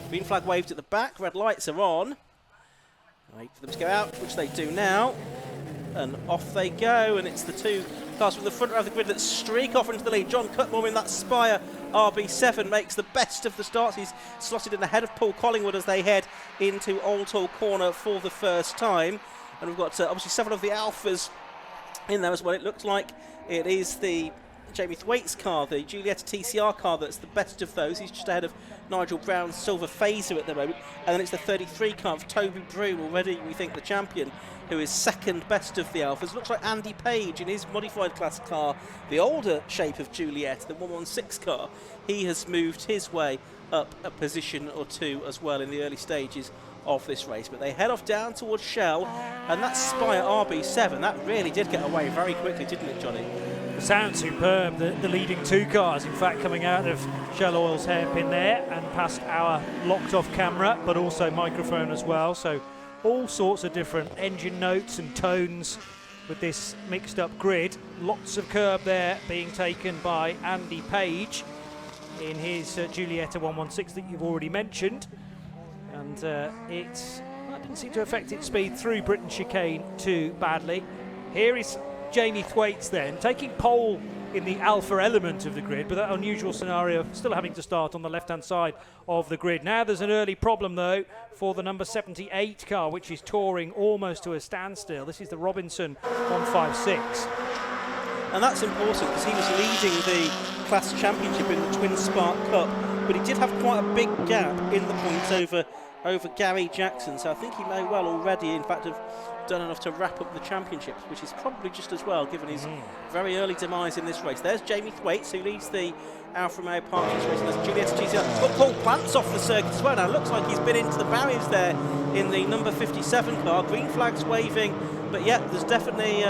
Green flag waved at the back, red lights are on. Wait for them to go out, which they do now. And off they go, and it's the two cars from the front row of the grid that streak off into the lead. John Cutmore in that Spire RB7 makes the best of the starts. He's slotted in ahead of Paul Collingwood as they head into Oulton corner for the first time. And we've got obviously several of the Alphas in there as well. It looks like it is the Jamie Thwaites car, the Giulietta TCR car, that's the best of those. He's just ahead of Nigel Brown's Silver Phaser at the moment. And then it's the 33 car of Toby Broom, already we think the champion, who is second best of the Alphas. Looks like Andy Page in his modified class car, the older shape of Giulietta, the 116 car. He has moved his way up a position or two as well in the early stages of this race. But they head off down towards Shell, and that Spire RB7, that really did get away very quickly, didn't it, Johnny? Sounds superb, the leading two cars, in fact, coming out of Shell Oil's hairpin there and past our locked off camera, but also microphone as well. So all sorts of different engine notes and tones with this mixed up grid. Lots of curb there being taken by Andy Page in his Giulietta 116 that you've already mentioned. And that didn't seem to affect its speed through Britain chicane too badly. Here is Jamie Thwaites then, taking pole in the Alfa element of the grid, but that unusual scenario still having to start on the left-hand side of the grid. Now there's an early problem, though, for the number 78 car, which is touring almost to a standstill. This is the Robinson 156. And that's important because he was leading the class championship in the Twin Spark Cup, but he did have quite a big gap in the points over Gary Jackson, so I think he may well already, in fact, have done enough to wrap up the championships, which is probably just as well given his very early demise in this race. There's Jamie Thwaites, who leads the Alfa Romeo Partners race, and there's Giulietta TCR. But Paul Plant's off the circuit as well now. Looks like he's been into the barriers there in the number 57 car. Green flags waving, but yeah, there's definitely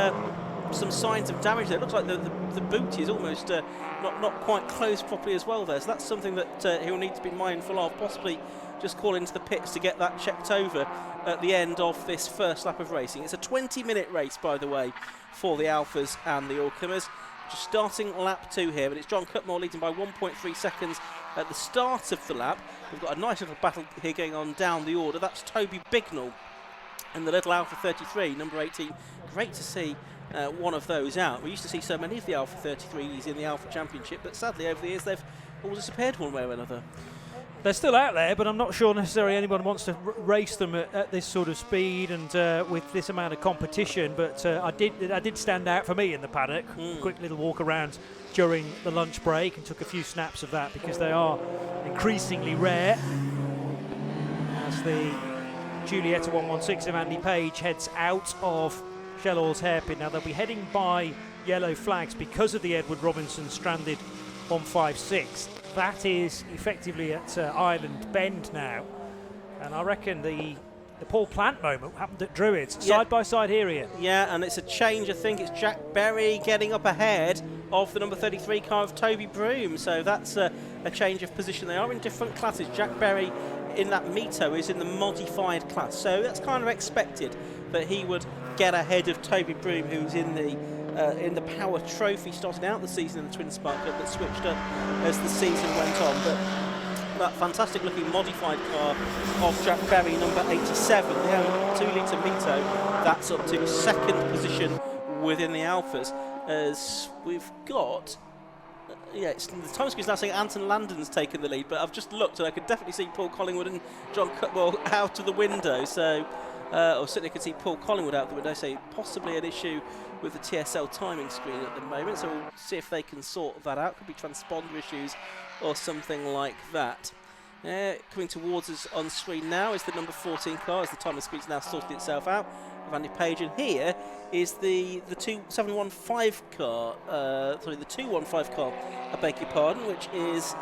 some signs of damage there. It looks like the boot is almost not quite closed properly as well there, so that's something that he'll need to be mindful of, possibly just call into the pits to get that checked over at the end of this first lap of racing. It's a 20-minute race, by the way, for the Alphas and the all-comers. Just starting lap 2 here, but it's John Cutmore leading by 1.3 seconds at the start of the lap. We've got a nice little battle here going on down the order. That's Toby Bignell and the little Alfa 33, number 18. Great to see one of those out. We used to see so many of the Alfa 33s in the Alfa Championship, but sadly over the years they've all disappeared one way or another. They're still out there, but I'm not sure necessarily anyone wants to race them at this sort of speed and with this amount of competition. But I did stand out for me in the paddock. Quick little walk around during the lunch break and took a few snaps of that because they are increasingly rare. As the Giulietta 116 of Andy Page heads out of Shell Oil's hairpin. Now they'll be heading by yellow flags because of the Edward Robinson stranded 156. That is effectively at Island Bend now, and I reckon the Paul Plant moment happened at Druids, side by side here, Ian. Yeah, and it's a change. I think it's Jack Berry getting up ahead of the number 33 car of Toby Broom, so that's a change of position. They are in different classes. Jack Berry in that Mito is in the modified class, so that's kind of expected that he would get ahead of Toby Broom, who's in the Power Trophy, starting out the season in the Twin Spark Cup, but switched up as the season went on. But that fantastic looking modified car of Jack Berry, number 87, the 2-litre Mito, that's up to second position within the Alphas, as we've got the time screen's now saying Anton Landon's taken the lead, but I've just looked and I could definitely see Paul Collingwood and John Cutmore out of the window, so or certainly could see Paul Collingwood out the window, so possibly an issue with the TSL timing screen at the moment, so we'll see if they can sort that out. Could be transponder issues or something like that. Coming towards us on screen now is the number 14 car, as the timer screen's now sorted itself out of Andy Page, and here is the 715 car, the 215 car, I beg your pardon, which is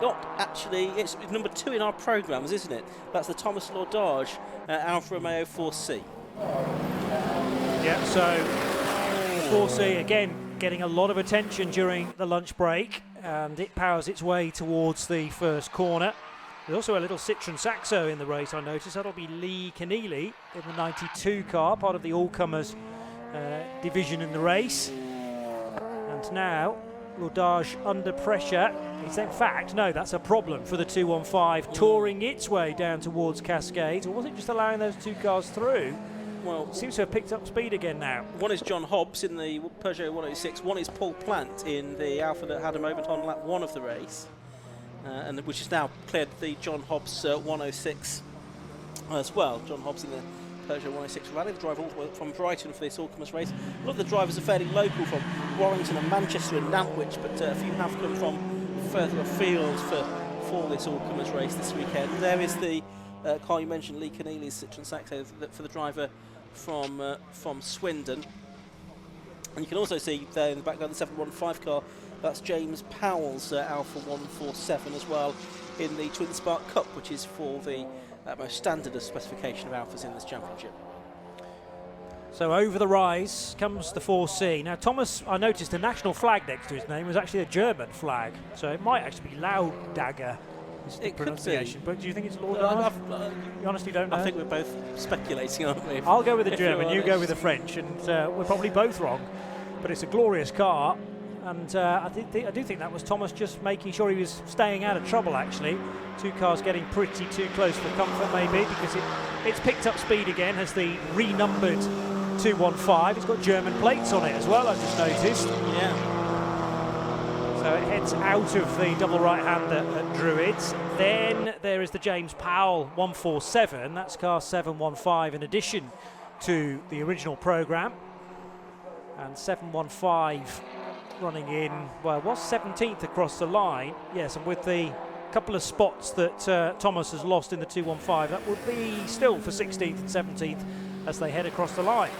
not actually, it's number 2 in our programmes, isn't it? That's the Thomas Laudage Alfa Romeo 4C. Yeah, so 4C again getting a lot of attention during the lunch break, and it powers its way towards the first corner. There's also a little Citroen Saxo in the race, I noticed. That'll be Lee Keneally in the 92 car, part of the all-comers division in the race. And now L'Audage under pressure. It's in fact, no, that's a problem for the 215 touring its way down towards Cascades. Or was it just allowing those two cars through? Well, it seems to have picked up speed again now. One is John Hobbs in the Peugeot 106. One is Paul Plant in the Alfa that had him over on lap 1 of the race, and which has now cleared the John Hobbs 106 as well. John Hobbs in the Peugeot 106 rally. The driver all the way from Brighton for this all-comers race. A lot of the drivers are fairly local from Warrington and Manchester and Nantwich, but a few have come from further afield for this all-comers race this weekend. There is the car you mentioned, Lee Keneally's Citroen Saxo, for the driver from Swindon. And you can also see there in the background the 715 car, that's James Powell's Alfa 147 as well in the Twin Spark Cup, which is for the most standard specification of Alfas in this championship. So over the rise comes the 4C. Now Thomas, I noticed the national flag next to his name was actually a German flag, so it might actually be Laudagger. It pronunciation, could be. But do you think it's L'Audage? You honestly don't know? I think we're both speculating, aren't we? I'll go with the German, you go with the French, and we're probably both wrong. But it's a glorious car, and I do think that was Thomas just making sure he was staying out of trouble, actually. Two cars getting pretty too close for comfort, maybe, because it's picked up speed again as the renumbered 215. It's got German plates on it as well, I just noticed. Yeah. So it heads out of the double right-hander at Druids. Then there is the James Powell 147. That's car 715 in addition to the original programme. And 715 running in, well, it was 17th across the line. Yes, and with the couple of spots that Thomas has lost in the 215, that would be still for 16th and 17th as they head across the line.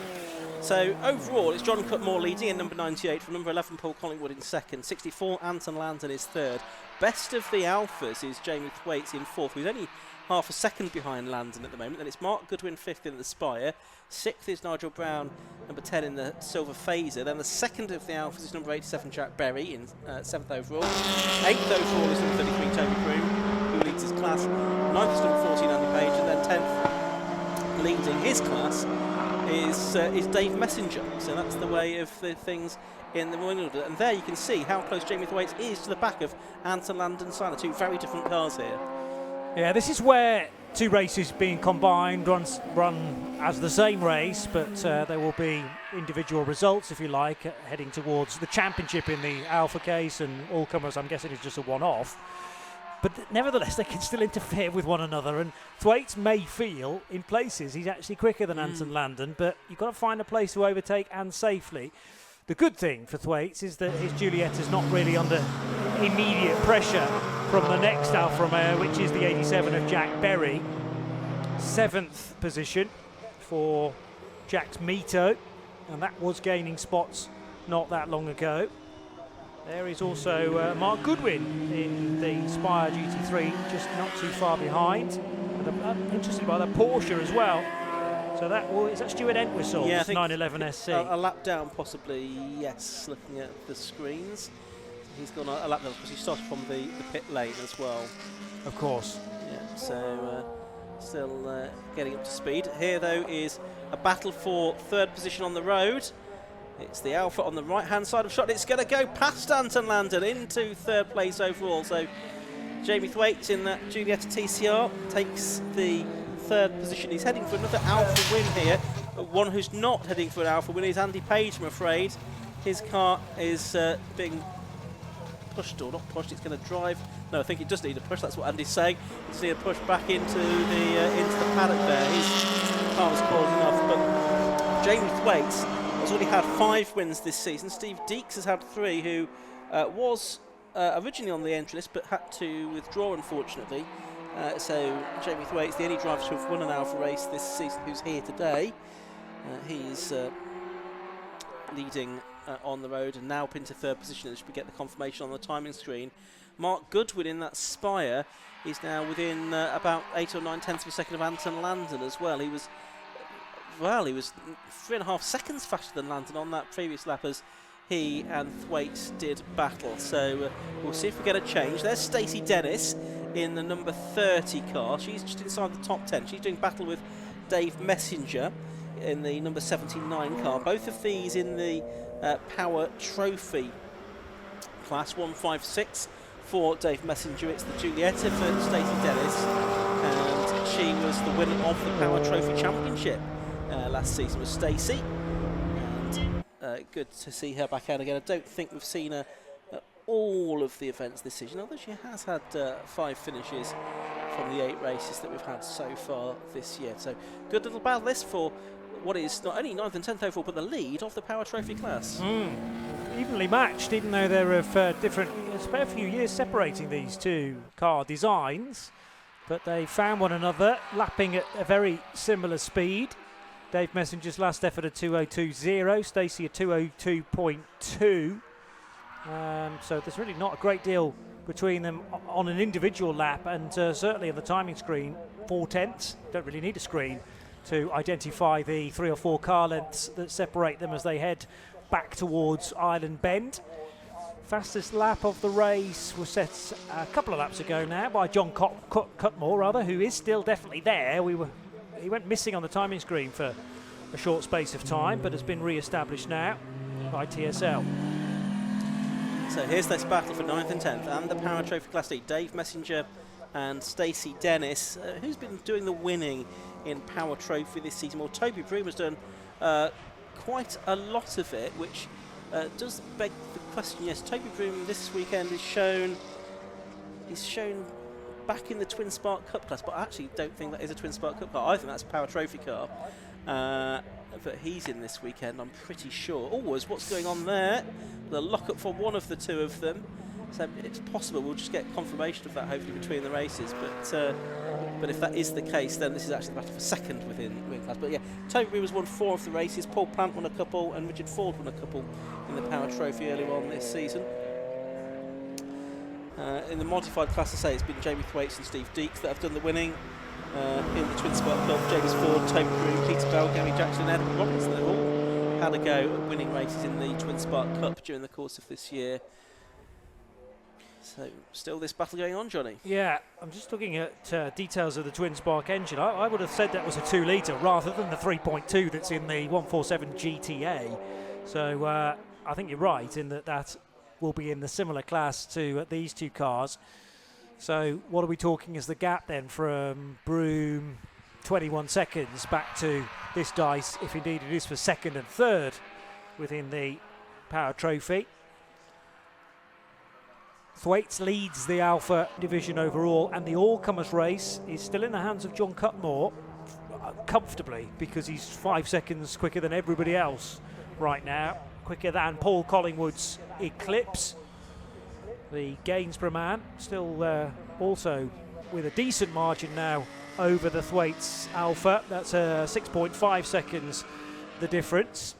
So overall, it's John Cutmore leading in number 98, from number 11 Paul Collingwood in second, 64 Anton Landon is third. Best of the Alphas is Jamie Thwaites in fourth, who's only half a second behind Landon at the moment. Then it's Mark Goodwin fifth in the Spire, sixth is Nigel Brown, number 10 in the Silver Phaser. Then the second of the Alphas is number 87 Jack Berry in seventh overall. Eighth overall is number 33 Toby Broom, who leads his class. Ninth is number 14 Andy Page, and then 10th leading his class is Dave Messenger. So that's the way of the things in the morning order. And there you can see how close Jamie Thwaites is to the back of Anton Landon Siner. Two very different cars here. Yeah, this is where two races being combined run as the same race, but there will be individual results, if you like, heading towards the championship in the Alfa case, and all comers, I'm guessing, is just a one-off. But nevertheless, they can still interfere with one another, and Thwaites may feel, in places, he's actually quicker than Anton Landon, but you've got to find a place to overtake and safely. The good thing for Thwaites is that his Juliet is not really under immediate pressure from the next Alfa Romeo, which is the 87 of Jack Berry. 7th position for Jack's Mito, and that was gaining spots not that long ago. There is also Mark Goodwin in the Spire GT3, just not too far behind. And interesting by the Porsche as well. So is that Stuart Entwistle's 911 SC? A lap down, possibly, yes, looking at the screens. He's gone a lap down because he started from the pit lane as well. Of course. Yeah, so still getting up to speed. Here, though, is a battle for third position on the road. It's the Alfa on the right-hand side of shot. It's going to go past Anton Landon into third place overall. So Jamie Thwaites in that Giulietta TCR takes the third position. He's heading for another Alfa win here. One who's not heading for an Alfa win is Andy Page, I'm afraid. His car is being pushed, or not pushed, it's going to drive. No, I think it does need a push, that's what Andy's saying. It does need a push back into the paddock there. His car was close enough, but Jamie Thwaites has already had 5 wins this season. Steve Deeks has had 3, who was originally on the entry list but had to withdraw, unfortunately. So Jamie Thwaites, the only driver to have won an Alfa race this season who's here today. He's leading on the road and now up into third position as we get the confirmation on the timing screen. Mark Goodwin in that Spire is now within about 8 or 9 tenths of a second of Anton Landon as well. He was 3.5 seconds faster than Landon on that previous lap as he and Thwaites did battle. So we'll see if we get a change. There's Stacey Dennis in the number 30 car. She's just inside the top 10. She's doing battle with Dave Messenger in the number 79 car. Both of these in the Power Trophy class, 156 for Dave Messenger. It's the Giulietta for Stacey Dennis, and she was the winner of the Power Trophy Championship last season with Stacey. And good to see her back out again. I don't think we've seen her at all of the events this season, although she has had 5 finishes from the 8 races that we've had so far this year. So good little battle this for what is not only 9th and 10th overall, but the lead of the Power Trophy class. Evenly matched, even though they're of different, there's a fair few years separating these two car designs, but they found one another, lapping at a very similar speed. Dave Messenger's last effort at 2:02.0, Stacey at 2:02.2. So there's really not a great deal between them on an individual lap, and certainly on the timing screen, 4/10. Don't really need a screen to identify the 3 or 4 car lengths that separate them as they head back towards Island Bend. Fastest lap of the race was set a couple of laps ago now by John Cutmore, who is still definitely there. He went missing on the timing screen for a short space of time, but has been re-established now by TSL. So here's this battle for 9th and 10th and the Power Trophy Class D. Dave Messenger and Stacey Dennis. Who's been doing the winning in Power Trophy this season? Well, Toby Broom has done quite a lot of it, which does beg the question. Yes, Toby Broom this weekend is shown back in the Twin Spark Cup class, but I actually don't think that is a Twin Spark Cup car. I think that's a Power Trophy car. But he's in this weekend, I'm pretty sure. Always, what's going on there? The lock-up for one of the two of them. So it's possible we'll just get confirmation of that hopefully between the races. But if that is the case, then this is actually the battle for second within class. But yeah, Toby Broom has won 4 of the races. Paul Plant won a couple, and Richard Ford won a couple in the Power Trophy earlier on this season. In the modified class, I say it's been Jamie Thwaites and Steve Deeks that have done the winning. In the Twin Spark Cup, James Ford, Toby Broom, Peter Bell, Gary Jackson, and Edward Robinson, they've all had a go at winning races in the Twin Spark Cup during the course of this year. So still this battle going on, Johnny? Yeah, I'm just looking at details of the Twin Spark engine. I would have said that was a 2 litre rather than the 3.2 that's in the 147 GTA. So I think you're right in that will be in the similar class to these two cars. So what are we talking as the gap then from Broom 21 seconds back to this dice, if indeed it is for second and third within the Power Trophy. Thwaites leads the Alfa division overall, and the all-comers race is still in the hands of John Cutmore comfortably, because he's 5 seconds quicker than everybody else right now, quicker than Paul Collingwood's Eclipse. The gains per man still also with a decent margin now over the Thwaites Alfa. That's 6.5 seconds the difference.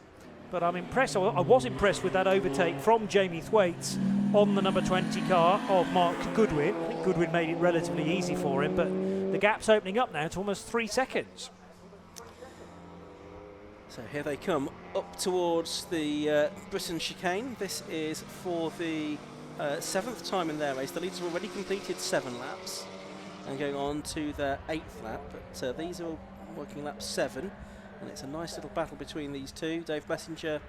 But I'm impressed, I was impressed with that overtake from Jamie Thwaites on the number 20 car of Mark Goodwin. I think Goodwin made it relatively easy for him, but the gap's opening up now to almost 3 seconds. So here they come up towards the Britain chicane. This is for the 7th time in their race. The leaders have already completed 7 laps and going on to their 8th lap, but these are working lap 7, and it's a nice little battle between these two. Dave Messenger,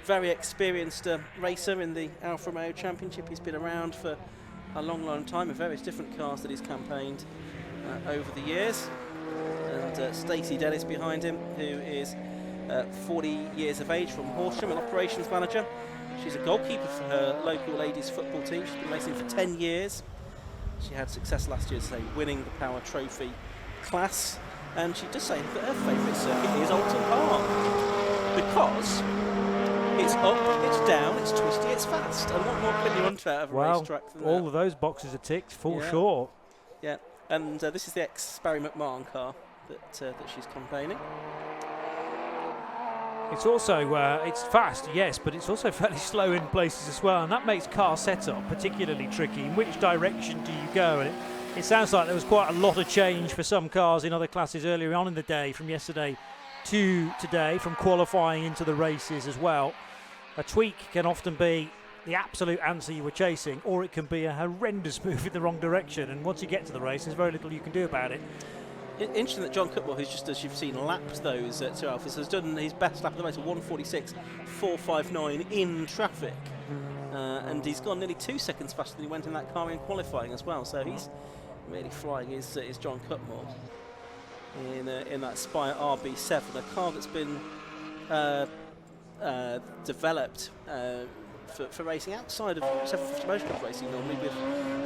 very experienced racer in the Alfa Romeo Championship. He's been around for a long time in various different cars that he's campaigned over the years. And Stacey Dennis behind him, who is 40 years of age, from Horsham, an operations manager. She's a goalkeeper for her local ladies football team. She's been racing for 10 years. She had success last year, say, winning the Power Trophy class. And she does say that her favourite circuit is Oulton Park, because it's up, it's down, it's twisty, it's fast. And what more can you want out of a racetrack than all that? of those boxes are ticked for sure. Yeah, and this is the ex-Barry McMahon car that she's campaigning. It's also, it's fast, yes, but it's also fairly slow in places as well, and that makes car setup particularly tricky. In which direction do you go? And it sounds like there was quite a lot of change for some cars in other classes earlier on in the day, from yesterday to today, from qualifying into the races as well. A tweak can often be the absolute answer you were chasing, or it can be a horrendous move in the wrong direction, and once you get to the race, there's very little you can do about it. Interesting that John Cutmore, who's just, as you've seen, lapped those two Alphas, has done his best lap of the race, a 1:46.459 in traffic. and he's gone nearly 2 seconds faster than he went in that car in qualifying as well. So he's really flying. Is John Cutmore in that Spire RB7, a car that's been developed for racing outside of 750 Motor Club racing normally, with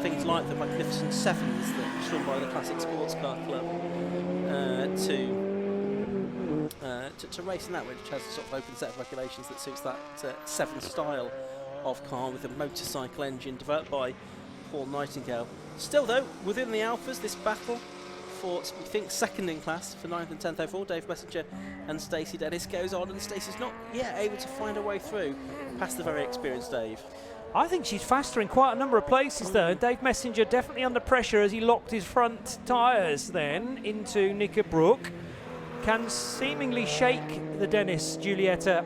things like the Magnificent Sevens that's run by the Classic Sports Car Club to race in that, which has a sort of open set of regulations that suits that 7 style of car with a motorcycle engine developed by Paul Nightingale. Still though, within the Alphas, this battle for, we think, second in class for 9th and 10th overall, Dave Messenger and Stacey Dennis goes on, and Stacey's not yet able to find her way through past the very experienced Dave. I think she's faster in quite a number of places though, and Dave Messenger definitely under pressure as he locked his front tyres then into Knickerbrook. Can seemingly shake the Dennis Giulietta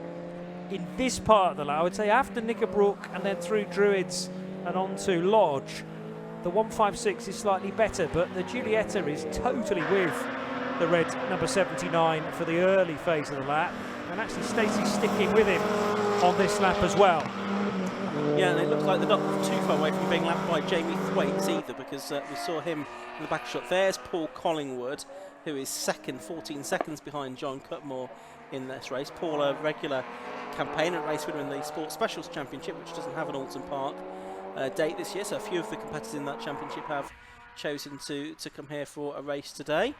in this part of the lap. I would say after Knickerbrook and then through Druids and on to Lodge. The 156 is slightly better, but the Giulietta is totally with the red number 79 for the early phase of the lap. And actually Stacey's sticking with him on this lap as well. Yeah, and it looks like they're not too far away from being lapped by Jamie Thwaites either, because we saw him in the back shot. There's Paul Collingwood, who is second, 14 seconds behind John Cutmore in this race. Paul, a regular campaigner race winner in the Sports Specials Championship, which doesn't have an Oulton Park date this year, so a few of the competitors in that championship have chosen to come here for a race today.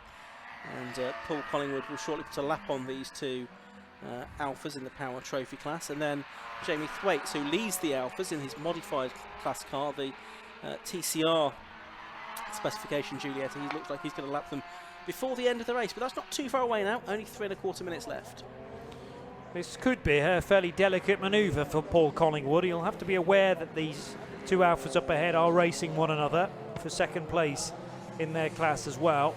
And Paul Collingwood will shortly put a lap on these two Alphas in the Power Trophy class, and then Jamie Thwaites, who leads the Alphas in his modified class car, the TCR specification Giulietta. He looks like he's going to lap them before the end of the race, but that's not too far away now, only 3¼ minutes left. This could be a fairly delicate manoeuvre for Paul Collingwood. He'll have to be aware that these two Alphas up ahead are racing one another for second place in their class as well.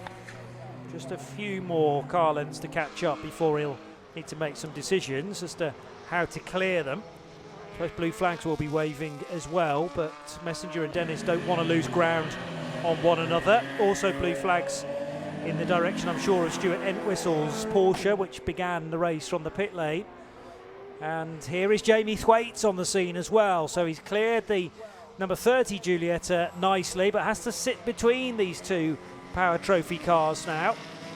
Just a few more car lengths to catch up before he'll need to make some decisions as to how to clear them. I suppose blue flags will be waving as well, but Messenger and Dennis don't want to lose ground on one another. Also blue flags in the direction, I'm sure, of Stuart Entwistle's Porsche, which began the race from the pit lane. And here is Jamie Thwaites on the scene as well. So he's cleared the number 30 Giulietta nicely, but has to sit between these two Power Trophy cars now,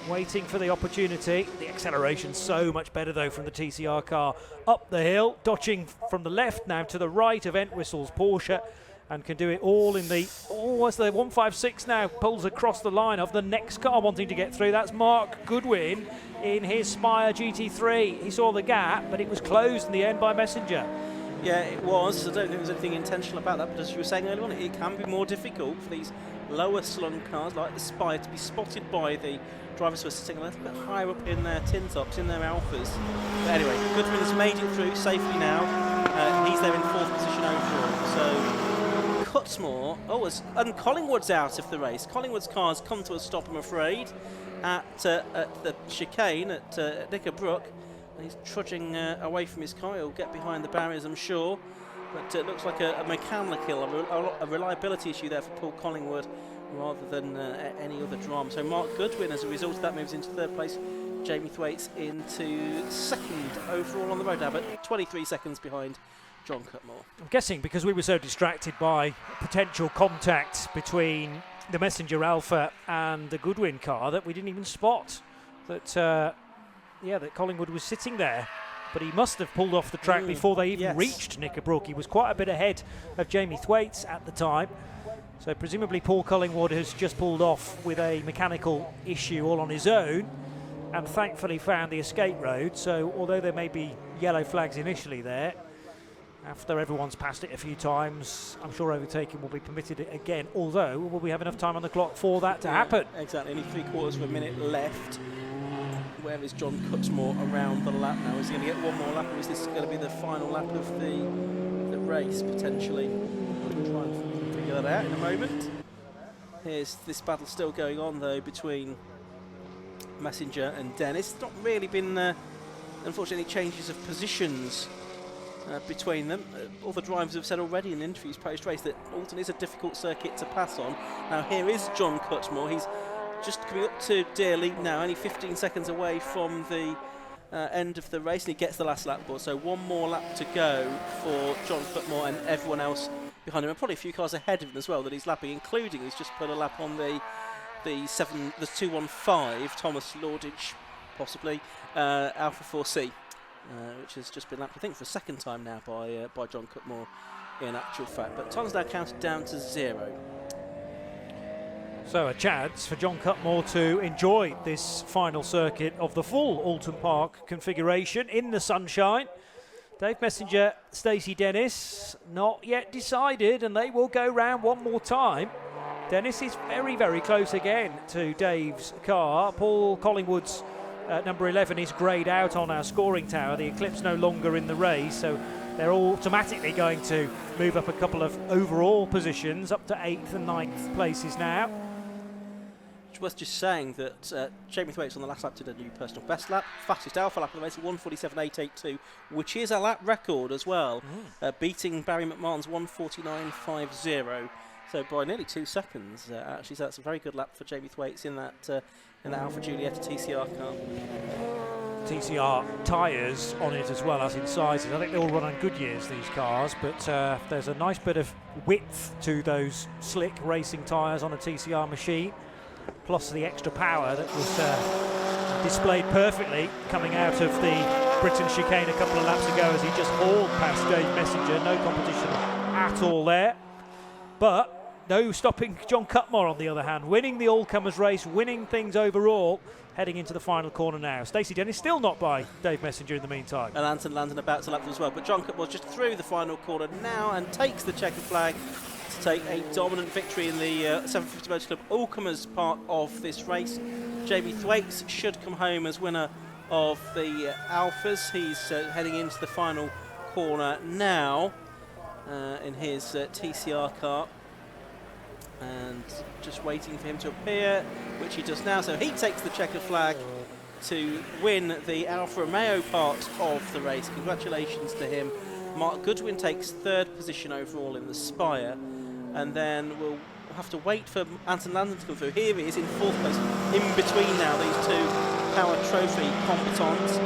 waiting for the opportunity. The acceleration's so much better though from the TCR car up the hill, dodging from the left now to the right of Entwistle's Porsche, and can do it all in the, as the 156 now pulls across the line of the next car wanting to get through. That's Mark Goodwin in his Spire GT3. He saw the gap, but it was closed in the end by Messenger. Yeah, it was. I don't think there's anything intentional about that, but as you were saying earlier on, it can be more difficult for these lower slung cars like the Spire to be spotted by the drivers who are sitting a little bit higher up in their tin tops, in their Alphas. But anyway, Goodwin has made it through safely now. He's there in 4th position overall. So Cutmore, and Collingwood's out of the race. Collingwood's car's come to a stop, I'm afraid, at the chicane at Knickerbrook. He's trudging away from his car. He'll get behind the barriers, I'm sure. But it looks like a mechanical, a reliability issue there for Paul Collingwood rather than any other drama. So Mark Goodwin, as a result of that, moves into 3rd place. Jamie Thwaites into 2nd overall on the road, but 23 seconds behind John Cutmore. I'm guessing because we were so distracted by potential contact between the Messenger Alfa and the Goodwin car that we didn't even spot that that Collingwood was sitting there. But he must have pulled off the track before they even reached Knickerbrook. He was quite a bit ahead of Jamie Thwaites at the time. So presumably Paul Collingwood has just pulled off with a mechanical issue all on his own and thankfully found the escape road. So although there may be yellow flags initially there, after everyone's passed it a few times, I'm sure overtaking will be permitted again, although will we have enough time on the clock for that to happen? Exactly, only 3/4 of a minute left. Where is John Cutmore around the lap now? Is he going to get one more lap, or is this going to be the final lap of the race, potentially? We'll try and figure that out in a moment. Here's this battle still going on, though, between Messenger and Dennis. It's not really been, unfortunately, changes of positions between them. All the drivers have said already in interviews post-race that Oulton is a difficult circuit to pass on. Now here is John Cutmore. He's just coming up to Deer Leap now, only 15 seconds away from the end of the race, and he gets the last lap board. So one more lap to go for John Cutmore and everyone else behind him, and probably a few cars ahead of him as well that he's lapping, including he's just put a lap on the 215 Thomas Lordage, possibly Alfa 4C, which has just been lapped, I think, for a second time now by John Cutmore in actual fact. But time's now counted down to 0. So a chance for John Cutmore to enjoy this final circuit of the full Oulton Park configuration in the sunshine. Dave Messenger, Stacey Dennis, not yet decided, and they will go round one more time. Dennis is very, very close again to Dave's car. Paul Collingwood's number 11 is greyed out on our scoring tower. The Eclipse no longer in the race, so they're automatically going to move up a couple of overall positions, up to 8th and 9th places now. It's worth just saying that Jamie Thwaites on the last lap did a new personal best lap, fastest Alfa lap of the race, 1:47.882, which is a lap record as well, beating Barry McMahon's 1:49.50. So by nearly 2 seconds, actually. So that's a very good lap for Jamie Thwaites in that Alfa Giulietta TCR car. TCR tyres on it as well as in sizes. I think they all run on Goodyears, these cars, but there's a nice bit of width to those slick racing tyres on a TCR machine, plus the extra power that was displayed perfectly coming out of the Britain chicane a couple of laps ago as he just hauled past Dave Messenger. No competition at all there. But no stopping John Cutmore, on the other hand, winning the all-comers race, winning things overall, heading into the final corner now. Stacey Dennis still not by Dave Messenger in the meantime. And Anton Landon about to lap them as well. But John Cutmore just through the final corner now and takes the checkered flag to take a dominant victory in the 750 Motor Club all-comers part of this race. Jamie Thwaites should come home as winner of the Alphas. He's heading into the final corner now in his TCR car, and just waiting for him to appear, which he does now. So he takes the checkered flag to win the Alfa Romeo part of the race. Congratulations to him. Mark Goodwin takes 3rd position overall in the Spire, and then we'll have to wait for Anton Landon to come through. Here he is in 4th place, in between now these two Power Trophy combatants.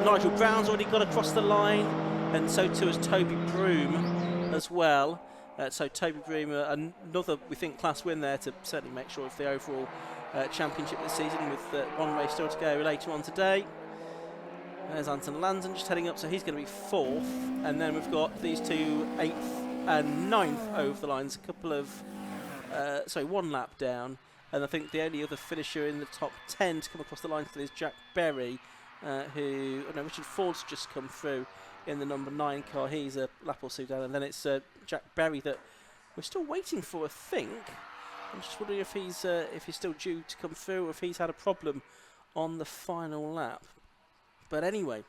Nigel Brown's already got across the line, and so too has Toby Broom as well. So Toby Broom, another, we think, class win there to certainly make sure of the overall championship this season, with one race still to go later on today. There's Anton Landon just heading up, so he's going to be 4th. And then we've got these two 8th and 9th over the lines, a couple of, one lap down. And I think the only other finisher in the top 10 to come across the line today is Jack Berry, Richard Ford's just come through in the number 9 car. He's a lap or 2 down, and then it's Jack Berry that we're still waiting for, I think. I'm just wondering if he's still due to come through, or if he's had a problem on the final lap. But anyway,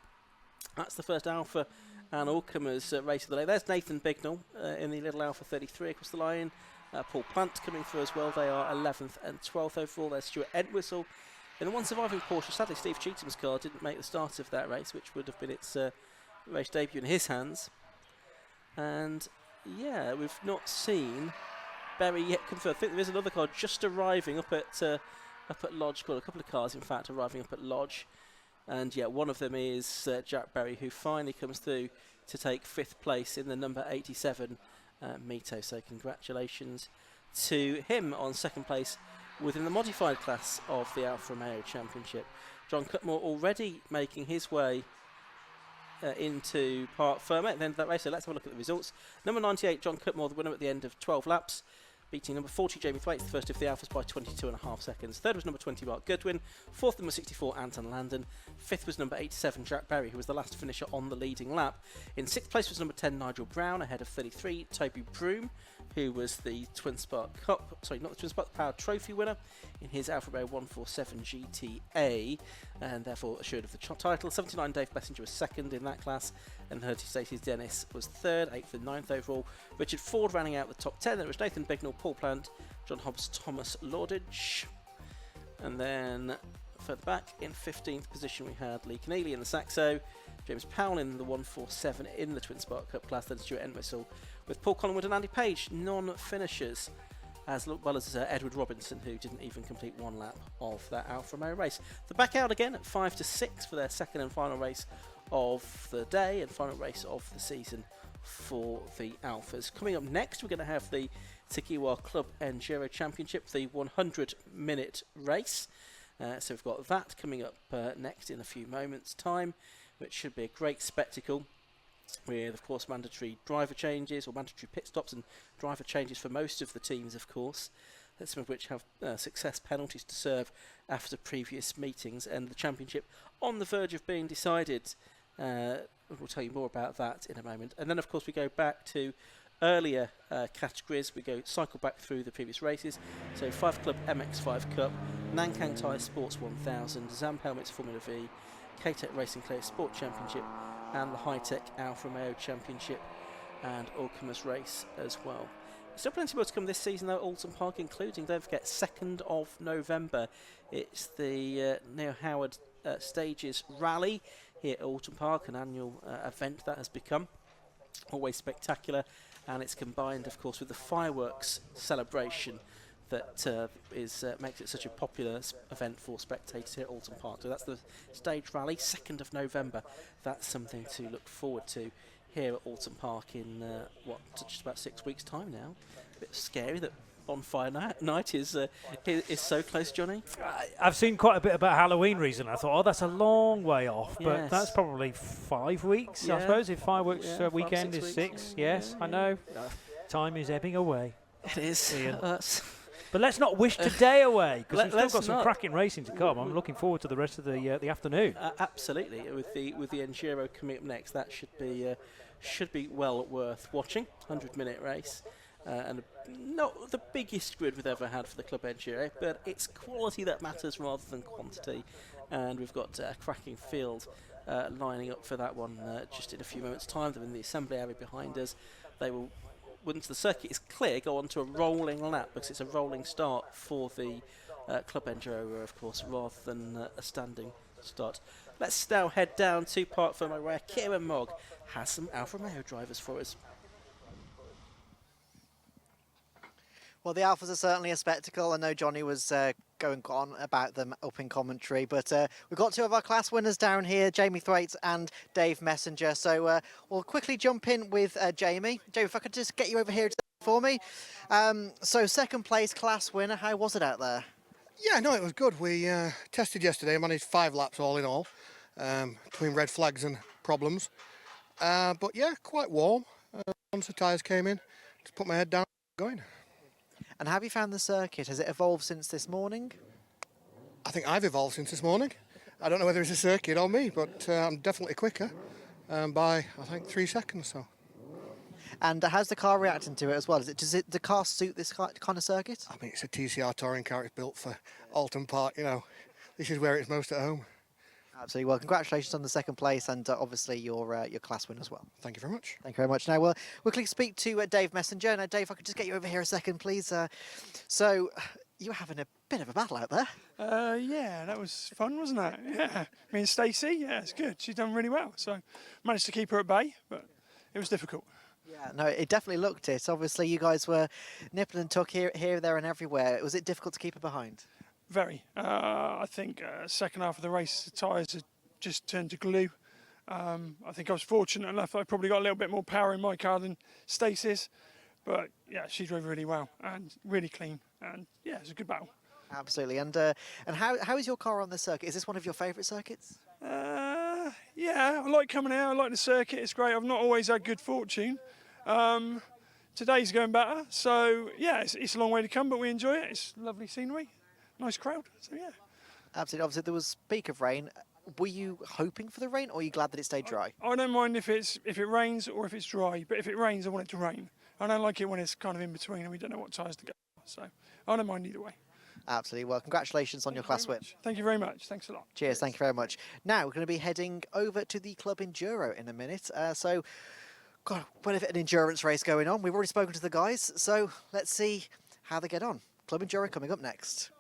that's the first Alfa and all-comers race of the day. There's Nathan Bignell in the little Alfa 33 across the line. Paul Plant coming through as well. They are 11th and 12th overall. There's Stuart Entwistle in the one surviving Porsche. Sadly, Steve Cheatham's car didn't make the start of that race, which would have been its race debut in his hands. And yeah, we've not seen Berry yet come through. I think there is another car just arriving up at Lodge. Well, a couple of cars, in fact, arriving up at Lodge. And yeah, one of them is Jack Berry, who finally comes through to take 5th place in the number 87 Mito. So congratulations to him on 2nd place within the modified class of the Alfa Romeo Championship. John Cutmore already making his way into Parc Fermé at the end of that race. So let's have a look at the results. Number 98, John Cutmore, the winner at the end of 12 laps, beating number 40, Jamie Thwaites, the first of the Alphas, by 22.5 seconds. 3rd was number 20, Mark Goodwin. 4th, number 64, Anton Landon. 5th was number 87, Jack Berry, who was the last finisher on the leading lap. In 6th place was number 10, Nigel Brown, ahead of 33, Toby Broom, who was the Twin Spark Cup, sorry, not the Twin Spark, the Power Trophy winner in his Alfa Romeo 147 GTA, and therefore assured of the title. 79, Dave Messenger was 2nd in that class, and 30, Stacey Dennis was 3rd, 8th and 9th overall. Richard Ford rounding out the top 10. There was Nathan Bignell, Paul Plant, John Hobbs, Thomas Lordage, and then further back in 15th position we had Lee Keneally in the Saxo, James Powell in the 147 in the Twin Spark Cup class, then Stuart Entwistle with Paul Collingwood and Andy Page, non-finishers. as well as Edward Robinson, who didn't even complete one lap of that Alfa Romeo race. They're back out again at 5 to 6 for their second and final race of the day and final race of the season for the Alphas. Coming up next, we're going to have the Takiwa Club Enduro Championship, the 100-minute race. So we've got that coming up next in a few moments' time, which should be a great spectacle, with, of course, mandatory driver changes or mandatory pit stops and driver changes for most of the teams, of course, some of which have success penalties to serve after previous meetings, and the championship on the verge of being decided. We'll tell you more about that in a moment. And then, of course, we go back to earlier categories. We cycle back through the previous races. So 5 Club MX5 Cup, Nankang Tyre Sports 1000, Zamp Helmets Formula V, Hitek Racing Clear Sport Championship, and the Hitek Alfa Romeo Championship and all-comers race as well. Still plenty more to come this season though at Oulton Park, including, don't forget, 2nd of November. It's the Neo Howard Stages Rally here at Oulton Park, an annual event that has become. Always spectacular, and it's combined, of course, with the fireworks celebration that makes it such a popular event for spectators here at Oulton Park. So that's the stage rally, 2nd of November. That's something to look forward to here at Oulton Park in, just about 6 weeks' time now. A bit scary that Bonfire Night is so close, Johnny. I've seen quite a bit about Halloween recently. I thought, that's a long way off, but Yes. that's probably 5 weeks, I suppose, if fireworks weekend is 6. Yes, I know. Time is ebbing away. It is. But let's not wish today away, because we've still Let's got some not. cracking racing to come. I'm looking forward to the rest of the afternoon. Absolutely, with the Enduro coming up next, that should be well worth watching. 100-minute race, and not the biggest grid we've ever had for the Club Enduro, but it's quality that matters rather than quantity. And we've got a cracking field lining up for that one just in a few moments' time. They're in the assembly area behind us. They will, once the circuit is clear, go on to a rolling lap, because it's a rolling start for the Club Enduro, of course, rather than a standing start. Let's now head down to Park Fermo, where Kieran Mogg has some Alfa Romeo drivers for us. Well, the Alphas are certainly a spectacle. I know Johnny was going on about them up in commentary, but we've got 2 of our class winners down here, Jamie Thwaites and Dave Messenger. So we'll quickly jump in with Jamie. Jamie, if I could just get you over here for me. So 2nd place class winner, how was it out there? Yeah, no, it was good. We tested yesterday, managed 5 laps all in all, between red flags and problems. But yeah, quite warm. Once the tyres came in, just put my head down and going. And how have you found the circuit? Has it evolved since this morning? I think I've evolved since this morning. I don't know whether it's a circuit or me, but I'm definitely quicker by, I think, 3 seconds. So. And how's the car reacting to it as well? Does the car suit this kind of circuit? I mean, it's a TCR touring car. It's built for Oulton Park. You know, this is where it's most at home. Absolutely. Well, congratulations on the 2nd place, and obviously your class win as well. Thank you very much. Thank you very much. Now we'll quickly speak to Dave Messenger. Now, Dave, if I could just get you over here a second, please. So you were having a bit of a battle out there. Yeah, that was fun, wasn't it? Yeah. Me and Stacey, yeah, it's good. She's done really well. So managed to keep her at bay, but it was difficult. Yeah, no, it definitely looked it. Obviously, you guys were nipping and tuck here, there, and everywhere. Was it difficult to keep her behind? Very. I think second half of the race, the tyres had just turned to glue. I think I was fortunate enough. I probably got a little bit more power in my car than Stacey's, but yeah, she drove really well and really clean. And yeah, it was a good battle. Absolutely. And how is your car on the circuit? Is this one of your favourite circuits? Yeah, I like coming out. I like the circuit. It's great. I've not always had good fortune. Today's going better. So yeah, it's a long way to come, but we enjoy it. It's lovely scenery, nice crowd. So yeah. Absolutely. Obviously, there was speak of rain. Were you hoping for the rain, or are you glad that it stayed dry? I don't mind if it rains or if it's dry, but if it rains, I want it to rain. I don't like it when it's kind of in between and we don't know what tyres to go. So I don't mind either way. Absolutely. Well, congratulations on your class win. Thank you very much. Thanks a lot. Cheers. Thank you very much. Now we're going to be heading over to the Club Enduro in a minute. So, got quite a bit of an endurance race going on. We've already spoken to the guys, so let's see how they get on. Club Enduro coming up next.